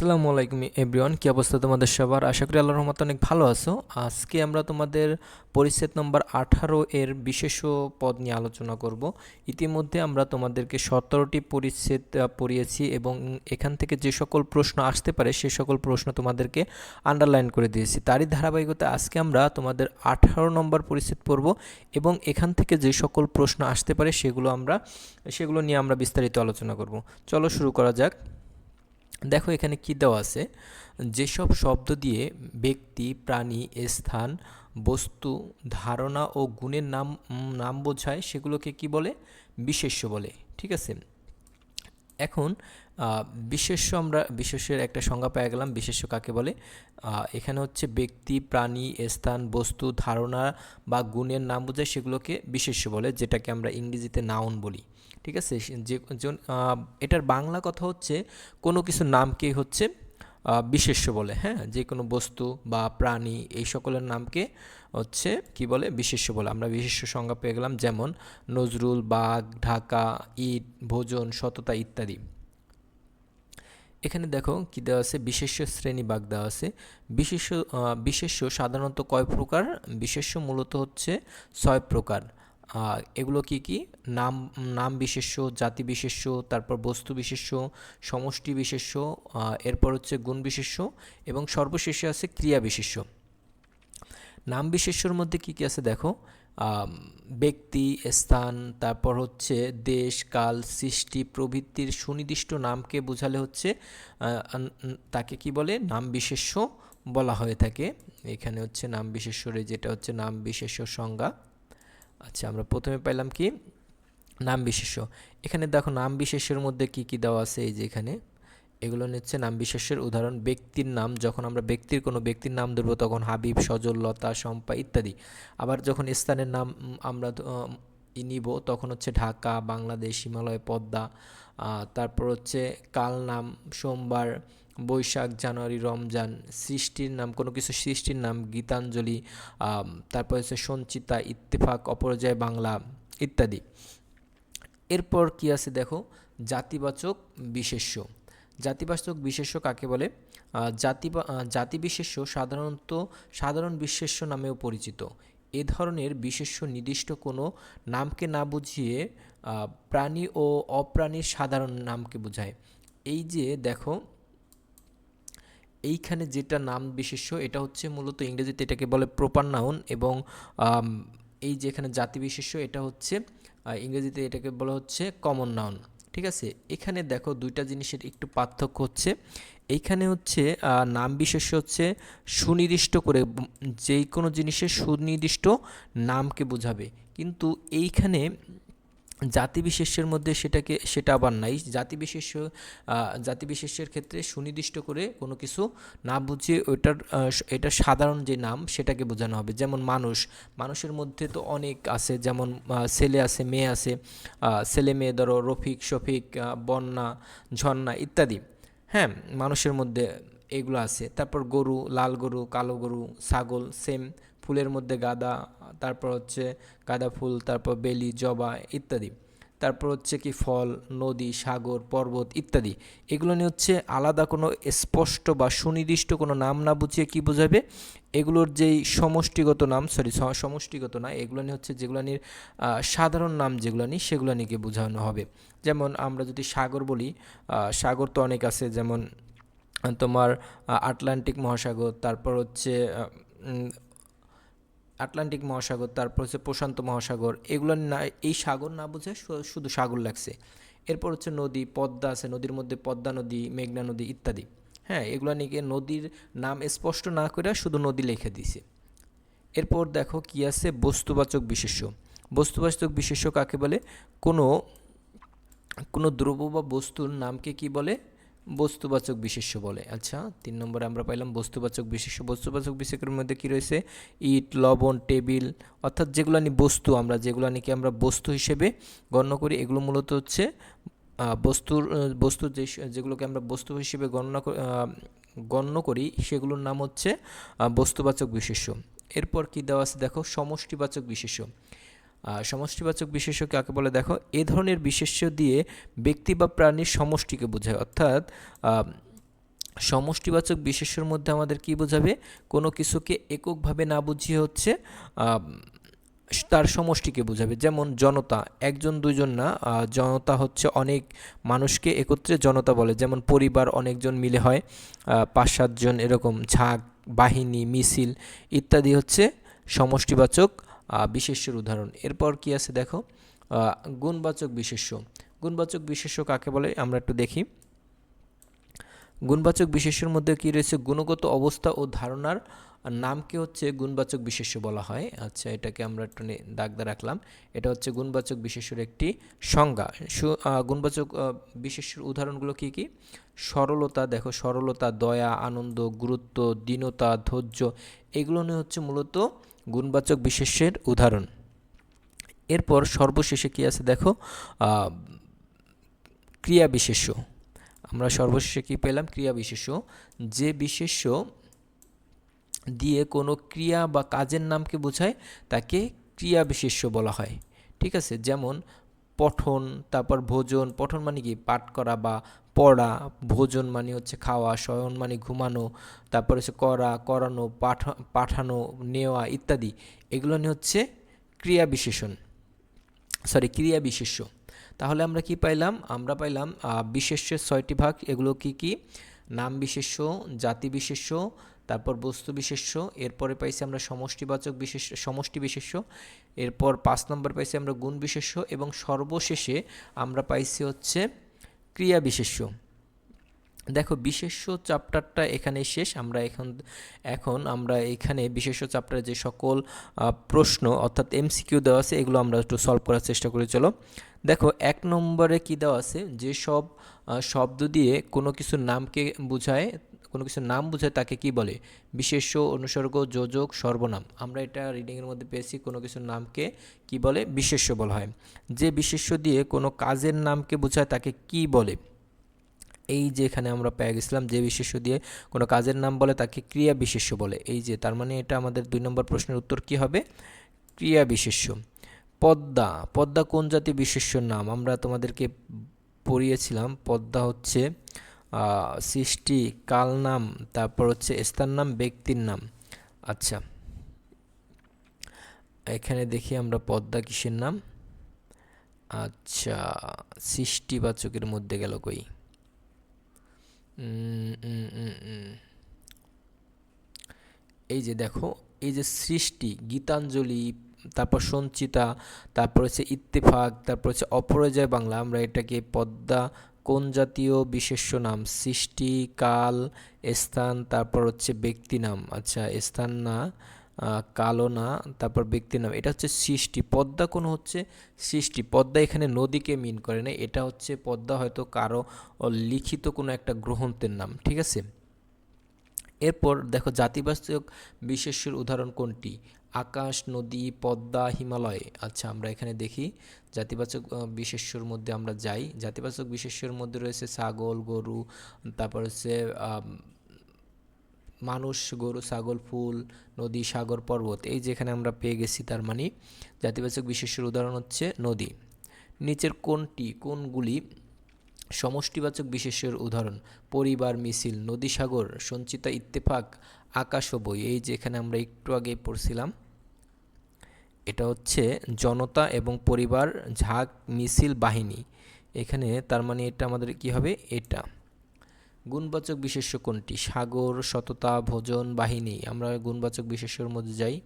আসসালামু আলাইকুম এভরিওয়ান, কি অবস্থা তোমাদের সবার? আশা করি আল্লাহর রহমতে অনেক ভালো আছো। আজকে আমরা তোমাদের পরিচ্ছেদ নম্বর 18 এর বিশেষ পদ নিয়ে আলোচনা করব। ইতিমধ্যে আমরা তোমাদেরকে 17টি পরিচ্ছেদ পড়িয়েছি এবং এখান থেকে যে সকল প্রশ্ন আসতে পারে সে সকল প্রশ্ন তোমাদেরকে আন্ডারলাইন করে দিয়েছি। তারই ধারাবাহিকতা আজকে আমরা তোমাদের 18 নম্বর পরিচ্ছেদ পড়ব এবং এখান থেকে যে সকল প্রশ্ন আসতে পারে সেগুলো নিয়ে আমরা বিস্তারিত আলোচনা করব। চলো শুরু করা যাক। দেখো এখানে কি দেওয়া আছে, যেসব শব্দ দিয়ে ব্যক্তি, প্রাণী, স্থান, বস্তু, ধারণা ও গুণের নাম বোঝায় সেগুলোকে কি বলে? বিশেষ্য বলে। ঠিক আছে। এখন আমরা বিশেষ্যের একটা সংজ্ঞা পেয়ে গেলাম। বিশেষ্য কাকে বলে? এখানে হচ্ছে ব্যক্তি, প্রাণী, স্থান, বস্তু, ধারণা বা গুণের নাম বোঝায় সেগুলোকে বিশেষ্য বলে, যেটাকে আমরা ইংরেজিতে নাউন বলি। ঠিক আছে। এটার বাংলা কথা হচ্ছে কোনো কিছু নামকে হচ্ছে বিশেষ্য বলে। হ্যাঁ, যে কোনো বস্তু বা প্রাণী এই সকলের নামকে হচ্ছে কি বলে? বিশেষ্য বলে। আমরা বিশেষ্য সংজ্ঞা পেয়ে গেলাম, যেমন নজরুল, বাঘ, ঢাকা, ইট, ভোজন, সততা ইত্যাদি। এখানে দেখো কি দেওয়া আছে, বিশেষ্য শ্রেণী ভাগ দেওয়া আছে। বিশেষ্য সাধারণত কয় প্রকার? বিশেষ্য মূলত হচ্ছে 6 প্রকার। এগুলো কি কি? নাম বিশেষ্য, জাতি বিশেষ্য, তারপর বস্তু বিশেষ্য, সমষ্টি বিশেষ্য, এরপর হচ্ছে গুণ বিশেষ্য এবং সর্বশেষে আছে ক্রিয়া বিশেষ্য। নাম বিশেষ্যর মধ্যে কি কি আছে দেখো, ব্যক্তি, স্থান, তারপর হচ্ছে দেশ, কাল, সৃষ্টি প্রভৃতির সুনির্দিষ্ট নামকে বোঝালে হচ্ছে তাকে কি বলে? নাম বিশেষ্য বলা হয়ে থাকে। এখানে হচ্ছে নাম বিশেষ্যরে যেটা হচ্ছে নাম বিশেষ্য সংজ্ঞা। আচ্ছা, আমরা প্রথমে পাইলাম কি? নাম বিশেষ্য। এখানে দেখো নাম বিশেষ্যের মধ্যে কি কি দেওয়া আছে, এই যে এখানে এগুলো নিচ্ছে নাম বিশেষ্যের উদাহরণ। ব্যক্তির নাম, যখন আমরা কোনো ব্যক্তির নাম ধরবো তখন হাবিব, সজল, লতা, শম্পা ইত্যাদি। আবার যখন স্থানের নাম আমরা নিব তখন হচ্ছে ঢাকা, বাংলাদেশ, হিমালয়, পদ্মা। তারপর হচ্ছে কাল নাম সোমবার, বৈশাখ, জানুয়ারি, রমজান। সৃষ্টির নাম, কোনো কিছু সৃষ্টির নাম গীতাঞ্জলি। তারপর হচ্ছে সঞ্চিতা, ইত্তেফাক, অপরাজয় বাংলা ইত্যাদি। এরপর কি আছে দেখো, জাতিবাচক বিশেষ্য। জাতিবাচক বিশেষ্য কাকে বলে? জাতি বিশেষ্য সাধারণত সাধারণ বিশেষ্য নামেও পরিচিত। এ ধরনের বিশেষ্য নির্দিষ্ট কোনো নামকে না বুঝিয়ে প্রাণী ও অপ্রাণীর সাধারণ নামকে বোঝায়। এই যে দেখো এইখানে যেটা নাম বিশেষ্য, এটা হচ্ছে মূলত ইংরেজিতে এটাকে বলে প্রপার নাউন, এবং এই যে এখানে জাতি বিশেষ্য এটা হচ্ছে ইংরেজিতে এটাকে বলা হচ্ছে কমন নাউন। ঠিক আছে। এখানে দেখো দুইটা জিনিসের একটু পার্থক্য হচ্ছে। এইখানে হচ্ছে নাম বিশেষ্য হচ্ছে সুনির্দিষ্ট করে যেই কোনো জিনিসের সুনির্দিষ্ট নামকে বোঝাবে, কিন্তু এইখানে জাতি বিশেষ্যের মধ্যে সেটা আবার নাই। জাতি বিশেষ্যের ক্ষেত্রে সুনির্দিষ্ট করে কোনো কিছু না বুঝিয়ে এটা সাধারণ যে নাম সেটাকে বোঝানো হবে। যেমন মানুষের মধ্যে তো অনেক আছে, যেমন ছেলে আছে, মেয়ে আছে। ছেলে মেয়ে ধরো রফিক, শফিক, বন্যা, ঝর্ণা ইত্যাদি। হ্যাঁ, মানুষের মধ্যে এগুলো আছে। তারপর গরু, লাল গরু, কালো গরু, ছাগল সেম। ফুলের মধ্যে গাঁদা, তারপর হচ্ছে গাঁদা ফুল, তারপর বেলি, জবা ইত্যাদি। তারপর হচ্ছে কি ফল, নদী, সাগর, পর্বত ইত্যাদি। এগুলো নিয়ে হচ্ছে আলাদা কোনো স্পষ্ট বা সুনির্দিষ্ট কোনো নাম না বুঝিয়ে কি বোঝাবে? এগুলোর যেই সমষ্টিগত নাম, সমষ্টিগত না, এগুলো নিয়ে হচ্ছে যেগুলো নিয়ে সাধারণ নাম যেগুলো নিয়ে সেগুলো নিয়ে বোঝানো হবে। যেমন আমরা যদি সাগর বলি, সাগর তো অনেক আছে, যেমন তোমার আটলান্টিক মহাসাগর, তারপর হচ্ছে আটলান্টিক মহাসাগর, তারপর হচ্ছে প্রশান্ত মহাসাগর। এগুলো না, এই সাগর না বুঝে শুধু সাগর লাগছে। এরপর হচ্ছে নদী, পদ্মা আছে, নদীর মধ্যে পদ্মা নদী, মেঘনা নদী ইত্যাদি। হ্যাঁ, এগুলো নিয়ে নদীর নাম স্পষ্ট না করে শুধু নদী লিখে দিছে। এরপর দেখো কি আছে, বস্তুবাচক বিশেষ্য। বস্তুবাচক বিশেষ্য কাকে বলে? কোনো কোনো দ্রব্য বা বস্তুর নামকে কি বলে? বস্তুবাচক বিশেষ্য বলে। আচ্ছা, 3 নম্বরে আমরা পাইলাম বস্তুবাচক বিশেষ্য। বস্তুবাচক বিশেষ্যের মধ্যে কি রয়েছে? ইট, লবণ, টেবিল, অর্থাৎ যেগুলো নিয়ে বস্তু, যেগুলো নাকি আমরা বস্তু হিসেবে গণ্য করি, এগুলো মূলত হচ্ছে বস্তুর যেগুলোকে আমরা বস্তু হিসেবে গণ্য করি সেগুলোর নাম হচ্ছে বস্তুবাচক বিশেষ্য। এরপর কি দেওয়া আছে দেখো, সমষ্টিবাচক বিশেষ্য। সমষ্টিবাচক বিশেষ্য কাকে বলে দেখো, এ ধরনের বিশেষ্য দিয়ে ব্যক্তি বা প্রাণীর সমষ্টিকে বোঝায়। অর্থাৎ সমষ্টিবাচক বিশেষ্যর মধ্যে আমাদের কি বোঝাবে? কোনো কিছুকে এককভাবে না বুঝিয়ে হচ্ছে আহ, তার সমষ্টিকে বোঝাবে। যেমন জনতা, একজন দুইজন না, জনতা হচ্ছে অনেক মানুষকে একত্রে জনতা বলে। যেমন পরিবার অনেকজন মিলে হয়, 5-7 জন এরকম। ঝাঁক, বাহিনী, মিছিল ইত্যাদি হচ্ছে সমষ্টিবাচক বিশেষ্যের উদাহরণ। এরপর কি আছে দেখো, গুণবাচক বিশেষ্য। গুণবাচক বিশেষ্য কাকে বলে আমরা একটু দেখি। গুণবাচক বিশেষ্যের মধ্যে কি রয়েছে? গুণগত অবস্থা ও ধারণার নামকে হচ্ছে গুণবাচক বিশেষ্য বলা হয়। আচ্ছা, এটাকে আমরা একটু দাগ দিয়ে রাখলাম। এটা হচ্ছে গুণবাচক বিশেষ্যের একটি সংজ্ঞা। গুণবাচক বিশেষ্যের উদাহরণগুলো কি কি? সরলতা, দেখো সরলতা, দয়া, আনন্দ, গুরুত্ব, দীনতা, ধৈর্য, এগুলো নিয়ে হচ্ছে মূলত গুণবাচক বিশেষ্যের উদাহরণ। এরপর সর্বশেষে কি আছে দেখো, ক্রিয়া বিশেষ্য। আমরা সর্বশেষে কি পেলাম? ক্রিয়া বিশেষ্য। যে বিশেষ্য দিয়ে কোনো ক্রিয়া বা কাজের নামকে বোঝায় তাকে ক্রিয়া বিশেষ্য বলা হয়। ঠিক আছে? যেমন পঠন, তারপর ভোজন। পঠন মানে কি? পাঠ করা বা পড়া। ভোজন মানে হচ্ছে খাওয়া। শয়ন মানে ঘুমানো। তারপর হচ্ছে করা, করানো, পাঠানো, নেওয়া ইত্যাদি। এগুলো নিয়ে হচ্ছে ক্রিয়া বিশেষণ, ক্রিয়া বিশেষ্য। তাহলে আমরা কি পাইলাম? আমরা পাইলাম বিশেষ্যের 6টি ভাগ। এগুলো কি কি? নাম বিশেষ্য, জাতি বিশেষ্য, তারপর বস্তু বিশেষ্য। এরপরে পাইছি আমরা সমষ্টি বিশেষ্য। এরপর 5 নম্বর পাইছি আমরা গুণ বিশেষ্য, এবং সর্বশেষে আমরা পাইছি হচ্ছে ক্রিয়া বিশেষ্য। দেখো বিশেষ্য চ্যাপ্টারটা এখানে শেষ। আমরা এখন আমরা এখানে বিশেষ্য চ্যাপ্টারে যে সকল প্রশ্ন অর্থাৎ এমসিকিউ দেওয়া আছে এগুলো আমরা একটু সলভ করার চেষ্টা করি। চলো দেখো 1 নম্বরে কি দেওয়া আছে, যে সব শব্দ দিয়ে কোনো কিছুর নামকে বোঝায়, কোনো কিছুর নাম বোঝায় তাকে কি বলে? বিশেষ্য, অনুসর্গ, যোজক, সর্বনাম। আমরা এটা রিডিংয়ের মধ্যে পেয়েছি, কোনো কিছুর নামকে কি বলে? বিশেষ্য বলা হয়। যে বিশেষ্য দিয়ে কোনো কাজের নামকে বোঝায় তাকে কি বলে? এই যে এখানে আমরা পেয়ে গেছিলাম, যে বিশেষ্য দিয়ে কোনো কাজের নাম বলে তাকে ক্রিয়া বিশেষ্য বলে। এই যে, তার মানে এটা আমাদের 2 নম্বর প্রশ্নের উত্তর কি হবে? ক্রিয়া বিশেষ্য। পদ্মা, পদ্মা কোন জাতীয় বিশেষ্যর নাম? আমরা তোমাদেরকে পড়িয়েছিলাম। পদ্মা হচ্ছে সৃষ্টি, কাল নাম, তারপর হচ্ছে স্থান নাম, ব্যক্তির নাম। আচ্ছা, এখানে দেখি আমরা পদ্মা কিসের নাম? আচ্ছা, সৃষ্টিবাচকের মধ্যে গেল কই? এই যে দেখো, এই যে সৃষ্টি, গীতাঞ্জলি, তারপর সঞ্চিতা, তারপর হচ্ছে ইত্তেফাক, তারপর হচ্ছে অপরাজয় বাংলা। আমরা এটাকে পদ্মা কোন জাতীয় বিশেষ্য নাম? সৃষ্টি, কাল, স্থান, তারপর হচ্ছে ব্যক্তি নাম। আচ্ছা, স্থান না, কালও না, তারপর ব্যক্তি নাম। এটা হচ্ছে সৃষ্টি। পদ্মা কোন হচ্ছে সৃষ্টি। পদ্মা এখানে নদীকে মিন করে না, এটা হচ্ছে পদ্মা হয়তো কারো লিখিত কোনো একটা গ্রন্থের নাম। ঠিক আছে? এরপর দেখো জাতিবাচক বিশেষ্যের উদাহরণ কোনটি? আকাশ, নদী, পদ্মা, হিমালয়। আচ্ছা, আমরা এখানে দেখি জাতিবাচক বিশেষ্যর মধ্যে আমরা যাই। জাতিবাচক বিশেষ্যের মধ্যে রয়েছে ছাগল, গরু, তারপর হচ্ছে মানুষ, গরু, ছাগল, ফুল, নদী, সাগর, পর্বত। এই যেখানে আমরা পেয়ে গেছি, তার মানে জাতিবাচক বিশেষ্যের উদাহরণ হচ্ছে নদী। নিচের কোনগুলি সমষ্টিবাচক বিশেষ্যের উদাহরণ? পরিবার, মিছিল, নদী, সাগর, সঞ্চিতা, ইত্তেফাক, আকাশ ও বই। এই যে এখানে আমরা একটু আগেই পড়ছিলাম, এটা হচ্ছে জনতা এবং পরিবার, ঝাঁক, মিছিল, বাহিনী। এখানে তার মানে এটা আমাদের কি হবে? এটা। গুণবাচক বিশেষ্য কোনটি? সাগর, সততা, ভোজন, বাহিনী। আমরা গুণবাচক বিশেষ্যের মধ্যে যাই।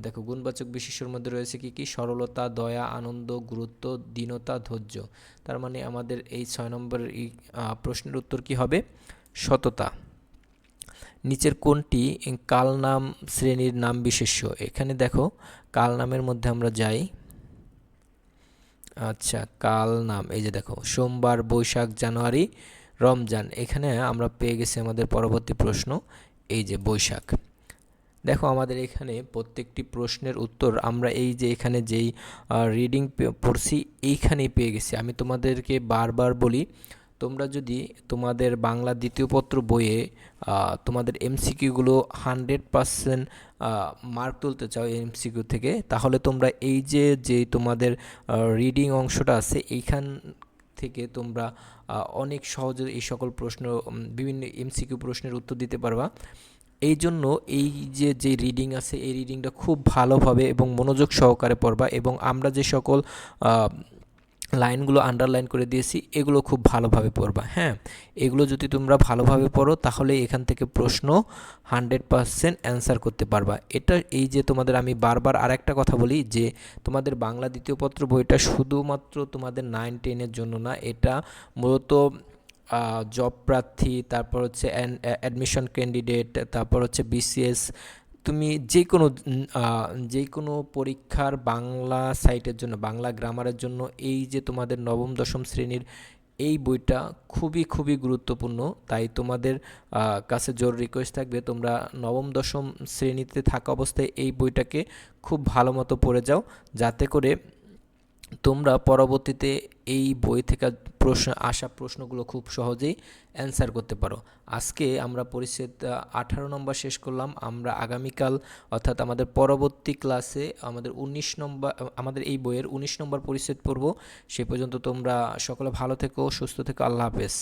দেখো গুণবাচক বিশেষ্যের মধ্যে রয়েছে কি কি? সরলতা, দয়া, আনন্দ, গুরুত্ব, দীনতা, ধৈর্য। তার মানে আমাদের এই 6 নম্বরের এই প্রশ্নের উত্তর কি হবে? সততা। নিচের কোনটি কাল নাম শ্রেণীর নাম বিশেষ্য? এখানে দেখো কাল নামের মধ্যে আমরা যাই। আচ্ছা, কাল নাম, এই যে দেখো সোমবার, বৈশাখ, জানুয়ারি, রমজান। এখানে আমরা পেয়ে গেছি আমাদের পরবর্তী প্রশ্ন, এই যে বৈশাখ। দেখো আমাদের এখানে প্রত্যেকটি প্রশ্নের উত্তর আমরা এই যে এখানে যেই রিডিং পড়ছি এইখানেই পেয়ে গেছি। আমি তোমাদেরকে বারবার বলি, তোমরা যদি তোমাদের বাংলা দ্বিতীয় পত্র বইয়ে তোমাদের এমসিকিউগুলো 100% মার্ক তুলতে চাও এমসিকিউ থেকে, তাহলে তোমরা এই যে তোমাদের রিডিং অংশটা আছে এইখান থেকে তোমরা অনেক সহজে এই সকল প্রশ্ন বিভিন্ন এমসিকিউ প্রশ্নের উত্তর দিতে পারবা। এই জন্য এই যে রিডিং আছে এই রিডিংটা খুব ভালোভাবে এবং মনোযোগ সহকারে পড়বা, এবং আমরা যে সকল লাইনগুলো আন্ডারলাইন করে দিয়েছি এগুলো খুব ভালোভাবে পড়বা। হ্যাঁ, এগুলো যদি তোমরা ভালোভাবে পড়ো তাহলে এখান থেকে প্রশ্ন 100% অ্যান্সার করতে পারবা। এটা এই যে তোমাদের আমি বারবার আরেকটা কথা বলি যে তোমাদের বাংলা দ্বিতীয় পত্র বইটা শুধুমাত্র তোমাদের 9-10-এর জন্য না, এটা মূলত জব প্রার্থী, তারপর হচ্ছে অ্যাডমিশন ক্যান্ডিডেট, তারপর হচ্ছে বিসিএস, তুমি যে কোনো পরীক্ষার বাংলা সাইটের জন্য, বাংলা গ্রামারের জন্য এই যে তোমাদের নবম দশম শ্রেণীর এই বইটা খুবই খুবই গুরুত্বপূর্ণ। তাই তোমাদের কাছে জোর রিকোয়েস্ট থাকবে তোমরা নবম দশম শ্রেণীতে থাকা অবস্থায় এই বইটাকে খুব ভালো মতো পড়ে যাও, যাতে করে তোমরা পরবর্তীতে এই বই থেকে আসা প্রশ্নগুলো খুব সহজেই অ্যান্সার করতে পারো। আজকে আমরা পরিচ্ছেদ 18 নম্বর শেষ করলাম। আমরা আগামীকাল অর্থাৎ আমাদের পরবর্তী ক্লাসে আমাদের এই বইয়ের 19 নম্বর পরিচ্ছেদ পড়ব। সে পর্যন্ত তোমরা সকলে ভালো থেকো, সুস্থ থেকো। আল্লাহ হাফেজ।